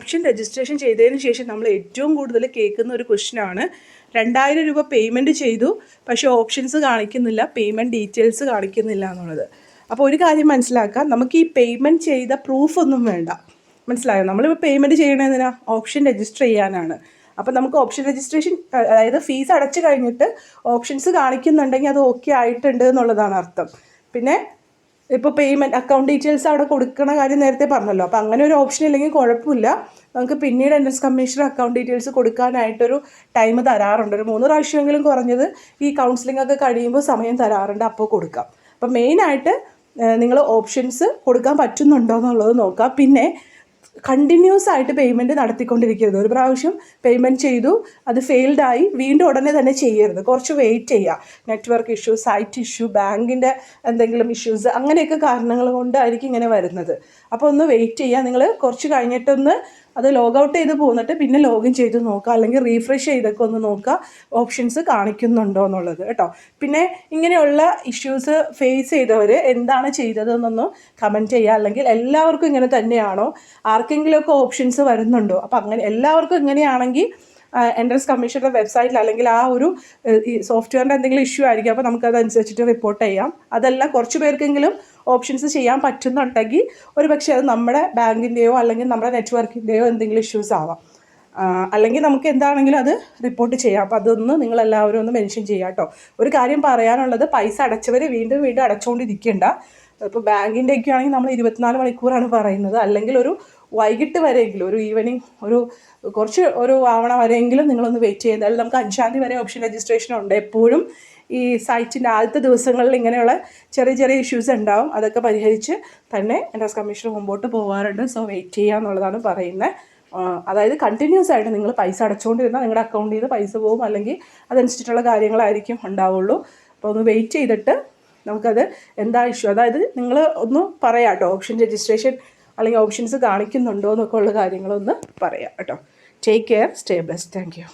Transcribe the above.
Option registration ചെയ്തതിന് ശേഷം നമ്മൾ ഏറ്റവും കൂടുതൽ കേൾക്കുന്ന ഒരു ക്വസ്റ്റ്യനാണ് 2000 രൂപ പേയ്മെൻറ്റ് ചെയ്തു, പക്ഷേ ഓപ്ഷൻസ് കാണിക്കുന്നില്ല, പേയ്മെൻറ്റ് ഡീറ്റെയിൽസ് കാണിക്കുന്നില്ല എന്നുള്ളത്. അപ്പോൾ ഒരു കാര്യം മനസ്സിലാക്കാം, നമുക്ക് ഈ പേയ്മെൻറ്റ് ചെയ്ത പ്രൂഫൊന്നും വേണ്ട. മനസ്സിലായോ? നമ്മളിപ്പോൾ പേയ്മെൻറ്റ് ചെയ്യണതിനാ ഓപ്ഷൻ രജിസ്റ്റർ ചെയ്യാനാണ്. അപ്പോൾ നമുക്ക് ഓപ്ഷൻ രജിസ്ട്രേഷൻ, അതായത് ഫീസ് അടച്ചു കഴിഞ്ഞിട്ട് ഓപ്ഷൻസ് കാണിക്കുന്നുണ്ടെങ്കിൽ അത് ഓക്കെ ആയിട്ടുണ്ട് എന്നുള്ളതാണ് അർത്ഥം. പിന്നെ ഇപ്പോൾ പേയ്മെൻറ്റ് അക്കൗണ്ട് ഡീറ്റെയിൽസ് അവിടെ കൊടുക്കണ കാര്യം നേരത്തെ പറഞ്ഞല്ലോ. അപ്പോൾ അങ്ങനെ ഒരു ഓപ്ഷൻ ഇല്ലെങ്കിൽ കുഴപ്പമില്ല, നമുക്ക് പിന്നീട് എൻട്രൻസ് കമ്മീഷണർ അക്കൗണ്ട് ഡീറ്റെയിൽസ് കൊടുക്കാനായിട്ടൊരു ടൈം തരാറുണ്ട്. ഒരു 3 പ്രാവശ്യമെങ്കിലും കുറഞ്ഞത് ഈ കൗൺസിലിംഗ് ഒക്കെ കഴിയുമ്പോൾ സമയം തരാറുണ്ട്, അപ്പോൾ കൊടുക്കാം. അപ്പോൾ മെയിനായിട്ട് നിങ്ങൾ ഓപ്ഷൻസ് കൊടുക്കാൻ പറ്റുന്നുണ്ടോ എന്നുള്ളത് നോക്കാം. പിന്നെ കണ്ടിന്യൂസ് ആയിട്ട് പേയ്മെൻറ്റ് നടത്തിക്കൊണ്ടിരിക്കരുത്. ഒരു പ്രാവശ്യം പേയ്മെൻറ്റ് ചെയ്തു, അത് ഫെയിൽഡായി, വീണ്ടും ഉടനെ തന്നെ ചെയ്യരുത്. കുറച്ച് വെയിറ്റ് ചെയ്യുക. നെറ്റ്വർക്ക് ഇഷ്യൂ, സൈറ്റ് ഇഷ്യൂ, ബാങ്കിൻ്റെ എന്തെങ്കിലും ഇഷ്യൂസ്, അങ്ങനെയൊക്കെ കാരണങ്ങൾ കൊണ്ടായിരിക്കും ഇങ്ങനെ വരുന്നത്. അപ്പോൾ ഒന്ന് വെയിറ്റ് ചെയ്യുക. നിങ്ങൾ കുറച്ച് കഴിഞ്ഞിട്ടൊന്ന് അത് ലോഗൗട്ട് ചെയ്ത് പോന്നിട്ട് പിന്നെ ലോഗിൻ ചെയ്ത് നോക്കുക, അല്ലെങ്കിൽ റീഫ്രഷ് ചെയ്തൊക്കെ ഒന്ന് നോക്കുക ഓപ്ഷൻസ് കാണിക്കുന്നുണ്ടോ എന്നുള്ളത് കേട്ടോ. പിന്നെ ഇങ്ങനെയുള്ള ഇഷ്യൂസ് ഫേസ് ചെയ്തവർ എന്താണ് ചെയ്തതെന്നൊന്ന് കമൻറ്റ് ചെയ്യുക. അല്ലെങ്കിൽ എല്ലാവർക്കും ഇങ്ങനെ തന്നെയാണോ, ആർക്കെങ്കിലുമൊക്കെ ഓപ്ഷൻസ് വരുന്നുണ്ടോ? അപ്പോൾ അങ്ങനെ എല്ലാവർക്കും ഇങ്ങനെയാണെങ്കിൽ എൻട്രൻസ് കമ്മീഷൻ്റെ വെബ്സൈറ്റിൽ അല്ലെങ്കിൽ ആ ഒരു ഈ സോഫ്റ്റ്വെയറിൻ്റെ എന്തെങ്കിലും ഇഷ്യൂ ആയിരിക്കും. അപ്പോൾ നമുക്കതനുസരിച്ചിട്ട് റിപ്പോർട്ട് ചെയ്യാം. അതല്ല കുറച്ച് പേർക്കെങ്കിലും ഓപ്ഷൻസ് ചെയ്യാൻ പറ്റുന്നുണ്ടെങ്കിൽ ഒരു പക്ഷേ അത് നമ്മുടെ ബാങ്കിൻ്റെയോ അല്ലെങ്കിൽ നമ്മുടെ നെറ്റ്വർക്കിൻ്റെയോ എന്തെങ്കിലും ഇഷ്യൂസ് ആവാം. അല്ലെങ്കിൽ നമുക്ക് എന്താണെങ്കിലും അത് റിപ്പോർട്ട് ചെയ്യാം. അപ്പോൾ അതൊന്ന് നിങ്ങളെല്ലാവരും ഒന്ന് മെൻഷൻ ചെയ്യാം കേട്ടോ. ഒരു കാര്യം പറയാനുള്ളത്, പൈസ അടച്ചവർ വീണ്ടും വീണ്ടും അടച്ചുകൊണ്ടിരിക്കേണ്ട. ഇപ്പോൾ ബാങ്കിൻ്റെയൊക്കെ ആണെങ്കിൽ നമ്മൾ 24 മണിക്കൂറാണ് പറയുന്നത്. അല്ലെങ്കിൽ ഒരു വൈകിട്ട് വരെയെങ്കിലും, ഒരു ഈവനിങ് ഒരു ആവണ വരെയെങ്കിലും നിങ്ങളൊന്ന് വെയിറ്റ് ചെയ്യുക. എന്തായാലും നമുക്ക് 5-ാം തീയതി വരെ ഓപ്ഷൻ രജിസ്ട്രേഷൻ ഉണ്ട്. എപ്പോഴും ഈ സൈറ്റിൻ്റെ ആദ്യത്തെ ദിവസങ്ങളിൽ ഇങ്ങനെയുള്ള ചെറിയ ചെറിയ ഇഷ്യൂസ് ഉണ്ടാവും. അതൊക്കെ പരിഹരിച്ച് തന്നെ എൻട്രൻസ് കമ്മീഷണർ മുമ്പോട്ട് പോകാറുണ്ട്. സോ വെയിറ്റ് ചെയ്യുക എന്നുള്ളതാണ് പറയുന്നത്. അതായത് കണ്ടിന്യൂസ് ആയിട്ട് നിങ്ങൾ പൈസ അടച്ചുകൊണ്ടിരുന്നാൽ നിങ്ങളുടെ അക്കൗണ്ടിൽ നിന്ന് പൈസ പോകും, അല്ലെങ്കിൽ അതനുസരിച്ചിട്ടുള്ള കാര്യങ്ങളായിരിക്കും ഉണ്ടാവുള്ളൂ. അപ്പോൾ ഒന്ന് വെയിറ്റ് ചെയ്തിട്ട് നമുക്കത് എന്താ ഇഷ്യൂ, അതായത് നിങ്ങൾ ഒന്ന് പറയാം കേട്ടോ, ഓപ്ഷൻ രജിസ്ട്രേഷൻ അല്ലെങ്കിൽ ഓപ്ഷൻസ് കാണിക്കുന്നുണ്ടോ എന്നൊക്കെ ഉള്ള കാര്യങ്ങളൊന്ന് പറയാം കേട്ടോ. Take care, stay blessed. Thank you.